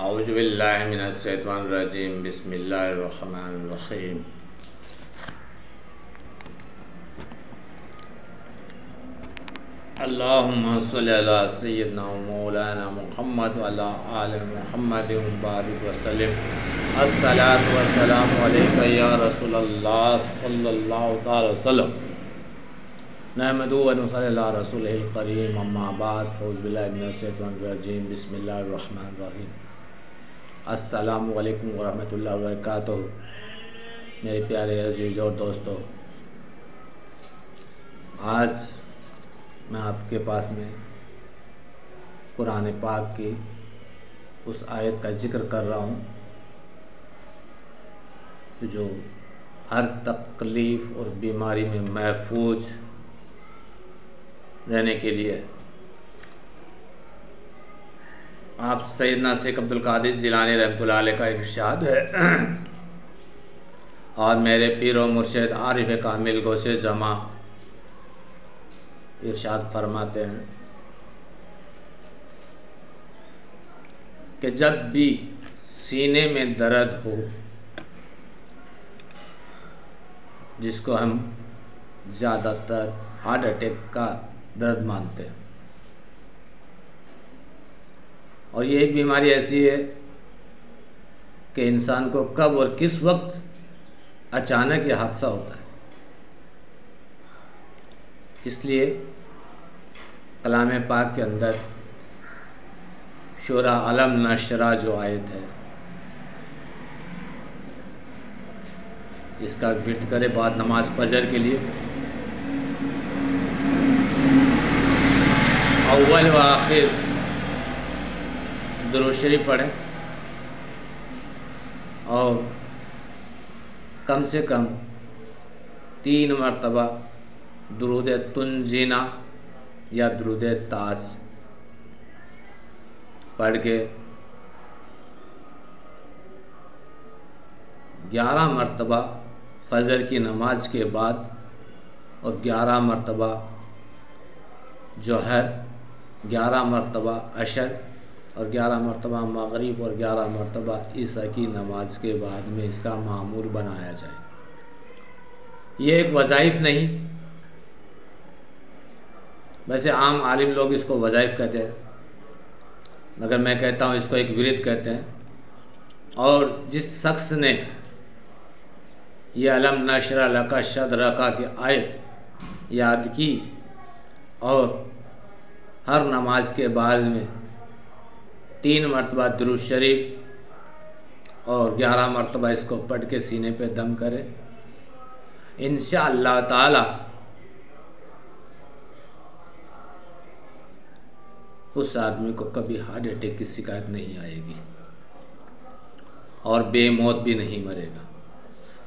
औज़ु बिल्लाहि मिनश शैतानिर रजीम बिस्मिल्लाहिर रहमानिर रहीम। अल्लाहुम्मा सल्लि अला सय्यिदिना व मौलाना मुहम्मद व अला आलि मुहम्मद व बारिक व सल्लिम। अस्सलातु वस्सलामु अलैका या रसूलल्लाह सल्लल्लाहु तआला वसल्लम। नहमदुहु व नुसल्ली अला रसूलिहिल करीम, अम्मा बाद, फ़ऊज़ु बिल्लाहि मिनश शैतानिर रजीम, बिस्मिल्लाहिर रहमानिर रहीम। अस्सलामु अलैकुम व रहमतुल्लाहि व बरकातुहू। मेरे प्यारे अजीज़ और दोस्तों, आज मैं आपके पास में कुरान पाक की उस आयत का जिक्र कर रहा हूँ जो हर तकलीफ़ और बीमारी में महफूज रहने के लिए आप सैयदना शेख अब्दुल कादिर जिलानी रहमतुल्लाह अलैह का इरशाद है और मेरे पीर व मुर्शिद आरिफ कामिल गौसे जमा इरशाद फरमाते हैं कि जब भी सीने में दर्द हो, जिसको हम ज़्यादातर हार्ट अटैक का दर्द मानते हैं, और ये एक बीमारी ऐसी है कि इंसान को कब और किस वक्त अचानक ये हादसा होता है। इसलिए कलाम पाक के अंदर शूरा अलम नशरा जो आयत है, इसका विर्द करे बाद नमाज फजर के लिए अव्वल व आखिर दुरूद शरीफ पढ़ें और कम से कम 3 मरतबा दुरूद तुंजीना या दुरूद ताज पढ़ के 11 मरतबा फजर की नमाज के बाद और 11 मरतबा जोहर, 11 मरतबा अशर और 11 मरतबा मगरिब और 11 मरतबा ईसा की नमाज के बाद में इसका मामूर बनाया जाए। ये एक वज़ाइफ नहीं, वैसे आम आलिम लोग इसको वज़ाइफ कहते हैं, मगर मैं कहता हूँ इसको एक विरिद कहते हैं। और जिस शख्स ने ये अलम नशरा लका सदरका की आयत याद की और हर नमाज के बाद में 3 मरतबा दुरूद शरीफ और 11 मरतबा इसको पढ़ के सीने पे दम करे, इंशाअल्लाह ताला उस आदमी को कभी हार्ट अटैक की शिकायत नहीं आएगी और बेमौत भी नहीं मरेगा।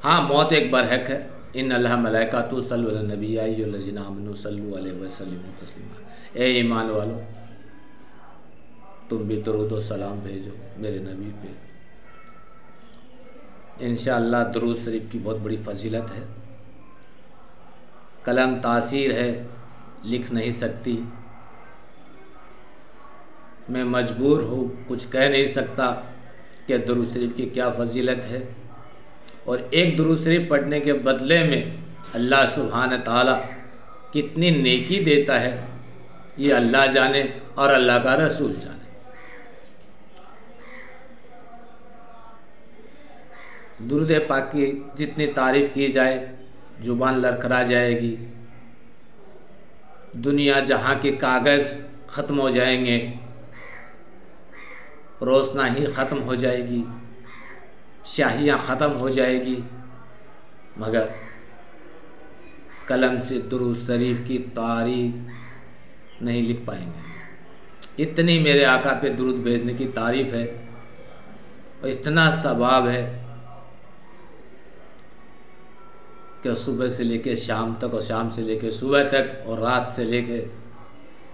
हाँ, मौत एक बरहक है। इन अल्लाह मलाइकातु सल्लु अला नबी अय्युहल्लज़ीना आमनु सल्लु अलैहि व सल्लिमु तस्लीमा। ए ईमान वालो, तुम भी दुरूद व सलाम भेजो मेरे नबी पे। इंशाअल्लाह दुरूद शरीफ की बहुत बड़ी फजीलत है। कलम तासीर है, लिख नहीं सकती। मैं मजबूर हूँ, कुछ कह नहीं सकता कि दुरूद शरीफ की क्या फजीलत है, और एक दुरूद शरीफ पढ़ने के बदले में अल्लाह सुब्हान ताला कितनी नेकी देता है, ये अल्लाह जाने और अल्लाह का रसूल जाने। दुरूद पाक की जितनी तारीफ़ की जाए जुबान लड़खड़ा जाएगी। दुनिया जहाँ के कागज़ ख़त्म हो जाएंगे, रोशनाई ख़त्म हो जाएगी, शाहियाँ ख़त्म हो जाएगी, मगर कलम से दुरूद शरीफ की तारीफ़ नहीं लिख पाएंगे। इतनी मेरे आका पे दुरूद भेजने की तारीफ़ है और इतना सवाब है कि सुबह से लेकर शाम तक और शाम से लेकर सुबह तक और रात से लेकर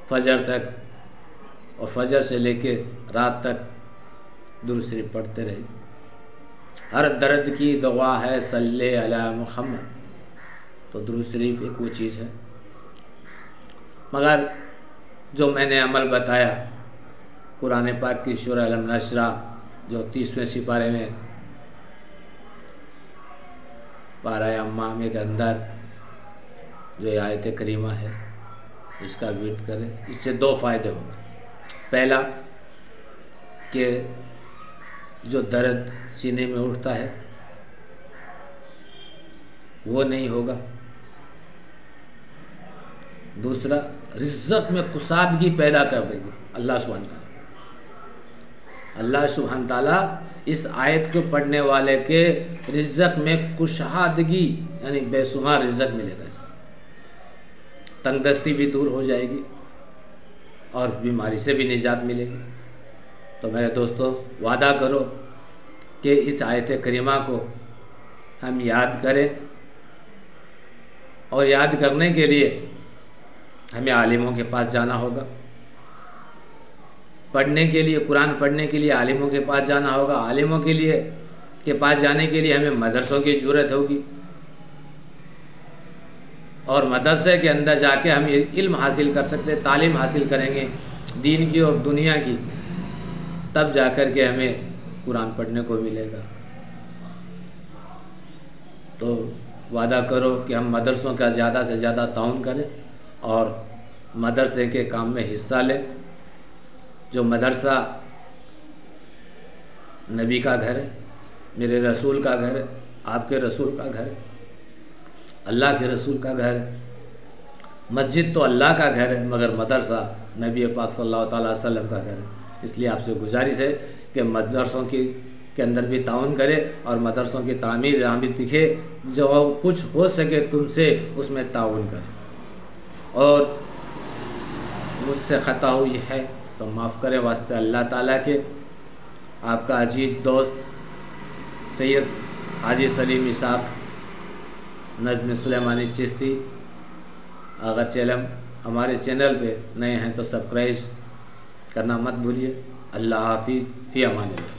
फजर तक और फजर से लेकर रात तक दुरूद शरीफ पढ़ते रहे। हर दर्द की दवा है सल्ले अला मुहम्मद, तो दुरूद शरीफ एक वो चीज़ है। मगर जो मैंने अमल बताया कुरान पाक की सूरह अलम नशरा जो 30वें सिपारे में पारा अम्मामे के अंदर जो आयत करीमा है इसका विर्द करें। इससे 2 फ़ायदे होंगे। पहला कि जो दर्द सीने में उठता है वो नहीं होगा। दूसरा, रिज़्क़ में कुसादगी पैदा कर देगी अल्लाह सुब्हान ताला। अल्लाह सुब्हान ताला इस आयत को पढ़ने वाले के रिज़्क़ में कुशादगी यानी बेशुमार रिज़्क़ मिलेगा। इसमें तंगदस्ती भी दूर हो जाएगी और बीमारी से भी निजात मिलेगी। तो मेरे दोस्तों, वादा करो कि इस आयत करीमा को हम याद करें, और याद करने के लिए हमें आलिमों के पास जाना होगा। पढ़ने के लिए, कुरान पढ़ने के लिए आलिमों के पास जाना होगा। आलिमों के पास जाने के लिए हमें मदरसों की ज़रूरत होगी, और मदरसे के अंदर जाके हम इल्म हासिल कर सकते, तालीम हासिल करेंगे दीन की और दुनिया की, तब जाकर के हमें कुरान पढ़ने को मिलेगा। तो वादा करो कि हम मदरसों का ज़्यादा से ज़्यादा ताउन करें और मदरसे के काम में हिस्सा लें। जो मदरसा नबी का घर है, मेरे रसूल का घर है, आपके रसूल का घर है, अल्लाह के रसूल का घर है। मस्जिद तो अल्लाह का घर है, मगर मदरसा नबी पाक सल्लल्लाहु अलैहि वसल्लम का घर है। इसलिए आपसे गुजारिश है कि मदरसों के अंदर भी ताउन करें और मदरसों की तामीर जहाँ भी दिखे, जो कुछ हो सके तुमसे उसमें ताउन करें। और मुझसे ख़ता हुई है तो माफ़ करें वास्ते अल्लाह ताला के। आपका अजीज दोस्त सैयद हाजी सलीम इसाक नज़्म सुलेमानी चिश्ती। अगर हमारे चैनल पे नए हैं तो सब्सक्राइब करना मत भूलिए। अल्लाह हाफिज़, फ़ी अमान अल्लाह।